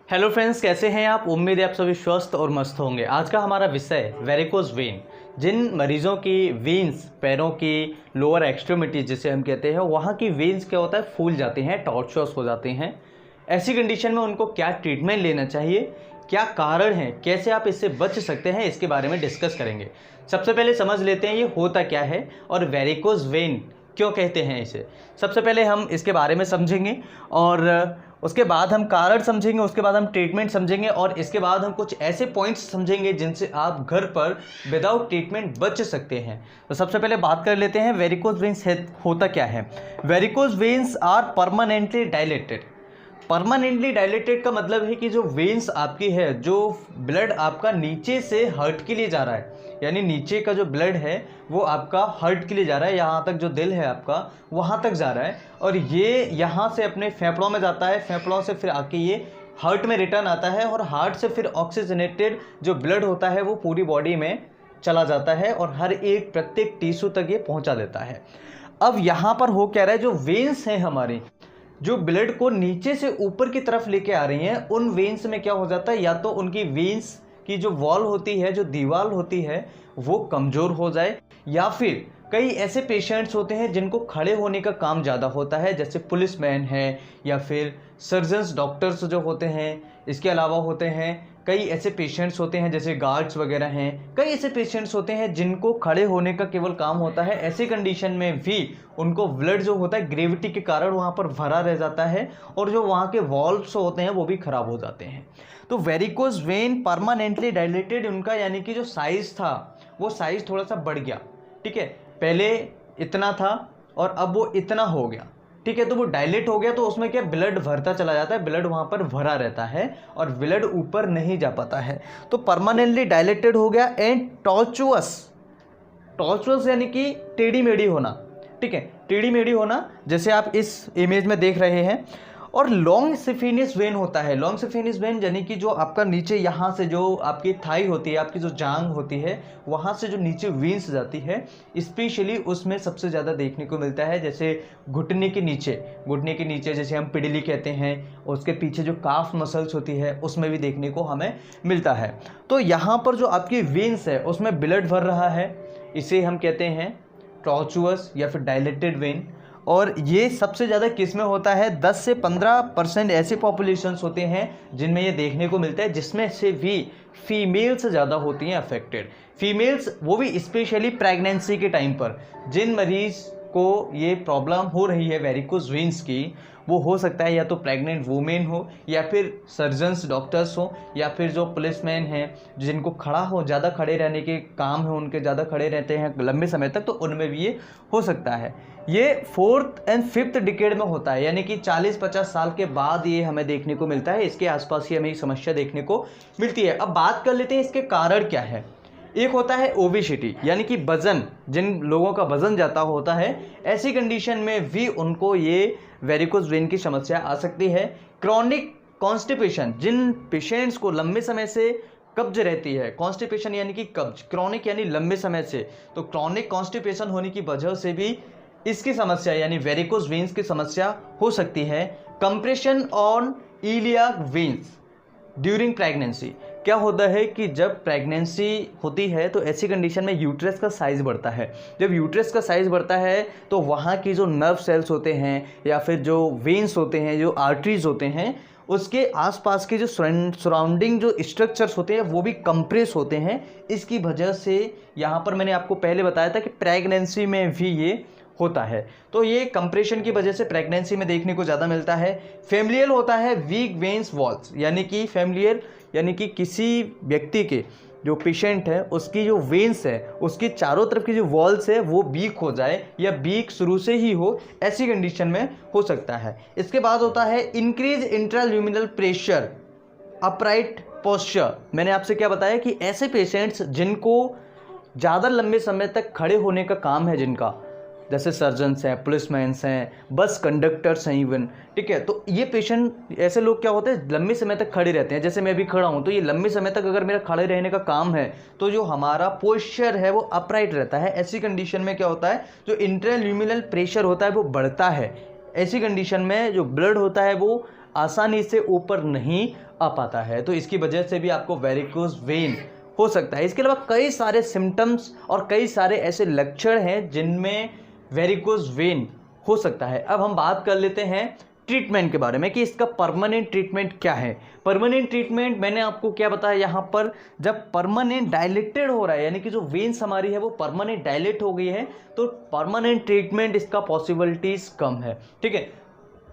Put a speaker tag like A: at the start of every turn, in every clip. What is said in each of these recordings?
A: Hello friends, कैसे हैं आप। उम्मीद है आप सभी स्वस्थ और मस्त होंगे। आज का हमारा विषय वेरिकोज वेन। जिन मरीजों की वेन्स, पैरों की लोअर एक्सट्रीमिटीज जिसे हम कहते हैं, वहाँ की वेन्स क्या होता है, फूल जाती हैं, टॉर्चुअस हो जाती हैं। ऐसी कंडीशन में उनको क्या ट्रीटमेंट लेना चाहिए, क्या कारण है, कैसे आप इससे बच सकते हैं, इसके बारे में डिस्कस करेंगे। सबसे पहले समझ लेते हैं ये होता क्या है और वेरिकोज वेन क्यों कहते हैं इसे। सबसे पहले हम इसके बारे में समझेंगे और उसके बाद हम कारण समझेंगे, उसके बाद हम ट्रीटमेंट समझेंगे और इसके बाद हम कुछ ऐसे पॉइंट्स समझेंगे जिनसे आप घर पर विदाउट ट्रीटमेंट बच सकते हैं। तो सबसे पहले बात कर लेते हैं वेरिकोज वेन्स होता क्या है। Varicose veins are permanently dilated. Permanently dilated का मतलब है कि जो वेन्स आपकी है, जो ब्लड आपका नीचे से हार्ट के लिए जा रहा है, यानी नीचे का जो ब्लड है वो आपका हार्ट के लिए जा रहा है, यहाँ तक जो दिल है आपका वहाँ तक जा रहा है और ये यहाँ से अपने फेफड़ों में जाता है, फेफड़ों से फिर आके ये हार्ट में रिटर्न आता है और हार्ट से फिर ऑक्सीजनेटेड जो ब्लड होता है वो पूरी बॉडी में चला जाता है और हर एक प्रत्येक टिश्यू तक ये पहुँचा देता है। अब यहाँ पर हो क्या रहा है, जो वेन्स हैं हमारी, जो ब्लड को नीचे से ऊपर की तरफ लेके आ रही हैं, उन वेन्स में क्या हो जाता है, या तो उनकी वेन्स की जो वॉल होती है, जो दीवार होती है, वो कमज़ोर हो जाए, या फिर कई ऐसे पेशेंट्स होते हैं जिनको खड़े होने का काम ज़्यादा होता है, जैसे पुलिसमैन है या फिर सर्जन्स, डॉक्टर्स जो होते हैं। इसके अलावा होते हैं कई ऐसे पेशेंट्स होते हैं जैसे गार्ड्स वगैरह हैं, कई ऐसे पेशेंट्स होते हैं जिनको खड़े होने का केवल काम होता है। ऐसी कंडीशन में भी उनको ब्लड जो होता है ग्रेविटी के कारण वहाँ पर भरा रह जाता है और जो वहाँ के वॉल्व्स होते हैं वो भी ख़राब हो जाते हैं। तो वेरिकोज वेन परमानेंटली डायलेटेड, उनका यानी कि जो साइज़ था वो साइज़ थोड़ा सा बढ़ गया। ठीक है, पहले इतना था और अब वो इतना हो गया। ठीक है, तो वो डायलेट हो गया तो उसमें क्या, ब्लड भरता चला जाता है, ब्लड वहाँ पर भरा रहता है और ब्लड ऊपर नहीं जा पाता है। तो परमानेंटली डायलेटेड हो गया। एंड टॉर्चुअस, टॉर्चुअस यानी कि टेढ़ी मेढ़ी होना। ठीक है, टेढ़ी मेढ़ी होना जैसे आप इस इमेज में देख रहे हैं। और लॉन्ग सिफिनियस वेन होता है। लॉन्ग सिफिनियस वेन यानी कि जो आपका नीचे यहाँ से जो आपकी थाई होती है, आपकी जो जांग होती है, वहाँ से जो नीचे वेन्स जाती है, स्पेशली उसमें सबसे ज़्यादा देखने को मिलता है जैसे घुटने के नीचे जैसे हम पिडली कहते हैं, उसके पीछे जो काफ मसल्स होती है उसमें भी देखने को हमें मिलता है। तो यहाँ पर जो आपकी वेन्स है उसमें ब्लड भर रहा है, इसे हम कहते हैं टॉर्चुअस या फिर डायलेटेड वेन। और ये सबसे ज़्यादा किस में होता है, 10 से 15% ऐसे पॉपुलेशंस होते हैं जिनमें ये देखने को मिलता है, जिसमें से भी फीमेल्स ज़्यादा होती हैं अफेक्टेड। फीमेल्स, वो भी स्पेशली प्रेगनेंसी के टाइम पर जिन मरीज़ को ये प्रॉब्लम हो रही है वेरिकोज वेन्स की, वो हो सकता है या तो प्रेग्नेंट वुमेन हो या फिर सर्जन्स, डॉक्टर्स हो या फिर जो पुलिसमैन हैं जिनको खड़ा हो, ज़्यादा खड़े रहने के काम है उनके, ज़्यादा खड़े रहते हैं लंबे समय तक, तो उनमें भी ये हो सकता है। ये 4th एंड 5th डिकेड में होता है, यानी कि 40-50 साल के बाद ये हमें देखने को मिलता है। इसके आसपास ही हमें ये समस्या देखने को मिलती है। अब बात कर लेते हैं इसके कारण क्या है। एक होता है ओबेसिटी, यानी कि वजन, जिन लोगों का वजन ज़्यादा होता है, ऐसी कंडीशन में भी उनको ये वेरिकोज वेन की समस्या आ सकती है। क्रॉनिक कॉन्स्टिपेशन, जिन पेशेंट्स को लंबे समय से कब्ज रहती है, कॉन्स्टिपेशन यानी कि कब्ज, क्रॉनिक यानी लंबे समय से, तो क्रॉनिक कॉन्स्टिपेशन होने की वजह से भी इसकी समस्या यानी वेरिकोज वेन्स की समस्या हो सकती है। Compression on iliac veins during pregnancy, क्या होता है कि जब प्रेगनेंसी होती है तो ऐसी कंडीशन में यूट्रस का साइज़ बढ़ता है। जब यूट्रस का साइज़ बढ़ता है तो वहाँ की जो नर्व सेल्स होते हैं या फिर जो वेन्स होते हैं, जो आर्टरीज होते हैं, उसके आसपास के जो सराउंडिंग जो स्ट्रक्चर्स होते हैं वो भी कंप्रेस होते हैं। इसकी वजह से यहाँ पर मैंने आपको पहले बताया था कि प्रेगनेंसी में भी ये होता है। तो ये कंप्रेशन की वजह से प्रेगनेंसी में देखने को ज़्यादा मिलता है। फैमिलियल होता है वीक वेन्स वॉल्स, यानी कि फैमिलियल यानी कि किसी व्यक्ति के जो पेशेंट है उसकी जो वेन्स है, उसकी चारों तरफ की जो वॉल्स है वो वीक हो जाए या वीक शुरू से ही हो, ऐसी कंडीशन में हो सकता है। इसके बाद होता है increase intraluminal pressure, upright posture. मैंने आपसे क्या बताया कि ऐसे पेशेंट्स जिनको ज़्यादा लंबे समय तक खड़े होने का काम है, जिनका जैसे सर्जन्स हैं, पुलिसमैन्स हैं, बस कंडक्टर्स हैं इवन, ठीक है, तो ये पेशेंट, ऐसे लोग क्या होते हैं लंबे समय तक खड़े रहते हैं। जैसे मैं अभी खड़ा हूँ तो ये लंबे समय तक अगर मेरा खड़े रहने का काम है तो जो हमारा पोस्चर है वो अपराइट रहता है। ऐसी कंडीशन में क्या होता है, जो इंट्राल्यूमिनल प्रेशर होता है वो बढ़ता है। ऐसी कंडीशन में जो ब्लड होता है वो आसानी से ऊपर नहीं आ पाता है, तो इसकी वजह से भी आपको वेरिकोज वेन हो सकता है। इसके अलावा कई सारे सिम्टम्स और कई सारे ऐसे लक्षण हैं जिनमें वेरिकोज वेन हो सकता है। अब हम बात कर लेते हैं ट्रीटमेंट के बारे में कि इसका परमानेंट ट्रीटमेंट क्या है। परमानेंट ट्रीटमेंट मैंने आपको क्या बताया यहाँ पर, जब परमानेंट डायलेटेड हो रहा है यानी कि जो वेन्स हमारी है वो परमानेंट डायलेट हो गई है, तो परमानेंट ट्रीटमेंट इसका पॉसिबिलिटीज कम है। ठीक है,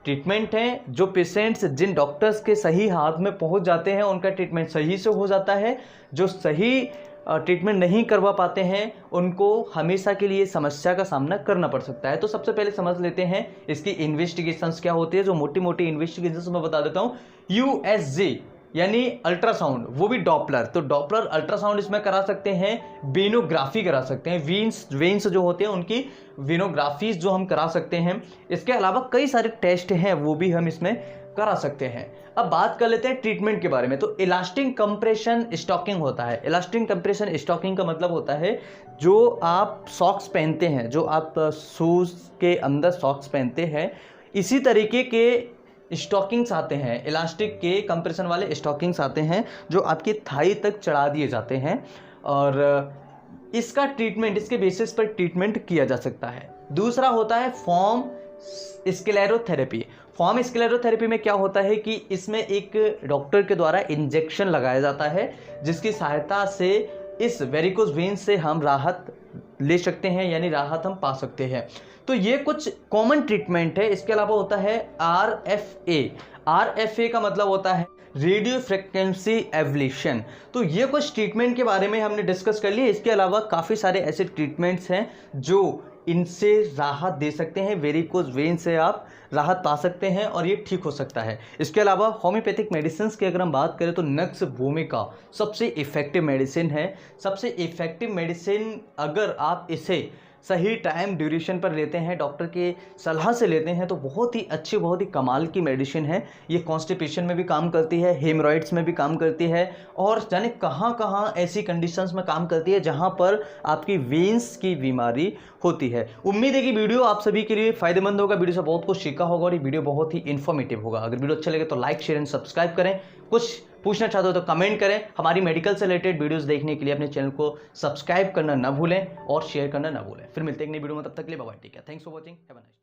A: ट्रीटमेंट है जो पेशेंट्स जिन डॉक्टर्स के सही हाथ में पहुंच जाते हैं उनका ट्रीटमेंट सही से हो जाता है। जो सही ट्रीटमेंट नहीं करवा पाते हैं उनको हमेशा के लिए समस्या का सामना करना पड़ सकता है। तो सबसे पहले समझ लेते हैं इसकी इन्वेस्टिगेशंस क्या होती है। जो मोटी मोटी इन्वेस्टिगेशंस मैं बता देता हूँ। यूएसजी यानी अल्ट्रासाउंड, वो भी डॉपलर, तो डॉपलर अल्ट्रासाउंड इसमें करा सकते हैं, वेनोग्राफी करा सकते हैं, वेन्स जो होते हैं उनकी वेनोग्राफीज जो हम करा सकते हैं। इसके अलावा कई सारे टेस्ट हैं वो भी हम इसमें करा सकते हैं। अब बात कर लेते हैं ट्रीटमेंट के बारे में। तो इलास्टिक कंप्रेशन स्टॉकिंग होता है। इलास्टिक कंप्रेशन स्टॉकिंग का मतलब होता है जो आप सॉक्स पहनते हैं, जो आप शूज के अंदर सॉक्स पहनते हैं, इसी तरीके के स्टॉकिंग्स आते हैं, इलास्टिक के कंप्रेशन वाले स्टॉकिंग्स आते हैं जो आपकी थाई तक चढ़ा दिए जाते हैं और इसका ट्रीटमेंट, इसके बेसिस पर ट्रीटमेंट किया जा सकता है। दूसरा होता है फॉर्म स्क्लेरोथेरेपी। फॉर्म स्क्लेरोथेरेपी में क्या होता है कि इसमें एक डॉक्टर के द्वारा इंजेक्शन लगाया जाता है जिसकी सहायता से इस वेरिकोज वेन से हम राहत ले सकते हैं, यानी राहत हम पा सकते हैं। तो ये कुछ कॉमन ट्रीटमेंट है। इसके अलावा होता है RFA। RFA का मतलब होता है रेडियो फ्रिक्वेंसी एब्लेशन। तो ये कुछ ट्रीटमेंट के बारे में हमने डिस्कस कर लिया। इसके अलावा काफ़ी सारे ऐसे ट्रीटमेंट्स हैं जो इनसे राहत दे सकते हैं, वेरिकोज वेन से आप राहत पा सकते हैं और ये ठीक हो सकता है। इसके अलावा होम्योपैथिक मेडिसिन की अगर हम बात करें तो नक्स भूमिका सबसे इफ़ेक्टिव मेडिसिन है। सबसे इफ़ेक्टिव मेडिसिन अगर आप इसे सही टाइम ड्यूरेशन पर लेते हैं, डॉक्टर के सलाह से लेते हैं, तो बहुत ही अच्छी, बहुत ही कमाल की मेडिसिन है। ये कॉन्स्टिपेशन में भी काम करती है, हेमरॉइड्स में भी काम करती है और जाने कहाँ कहाँ ऐसी कंडीशंस में काम करती है जहाँ पर आपकी वेन्स की बीमारी होती है। उम्मीद है कि वीडियो आप सभी के लिए फ़ायदेमंद होगा, वीडियो से बहुत कुछ सीखा होगा और ये वीडियो बहुत ही इन्फॉर्मेटिव होगा। अगर वीडियो अच्छा लगे तो लाइक, शेयर एंड सब्सक्राइब करें। कुछ पूछना चाहते हो तो कमेंट करें। हमारी मेडिकल से रिलेटेड वीडियोस देखने के लिए अपने चैनल को सब्सक्राइब करना ना भूलें और शेयर करना ना भूलें। फिर मिलते हैं एक नई वीडियो में, तब तक के लिए बाय बाय। ठीक है, thanks for watching, have a nice day.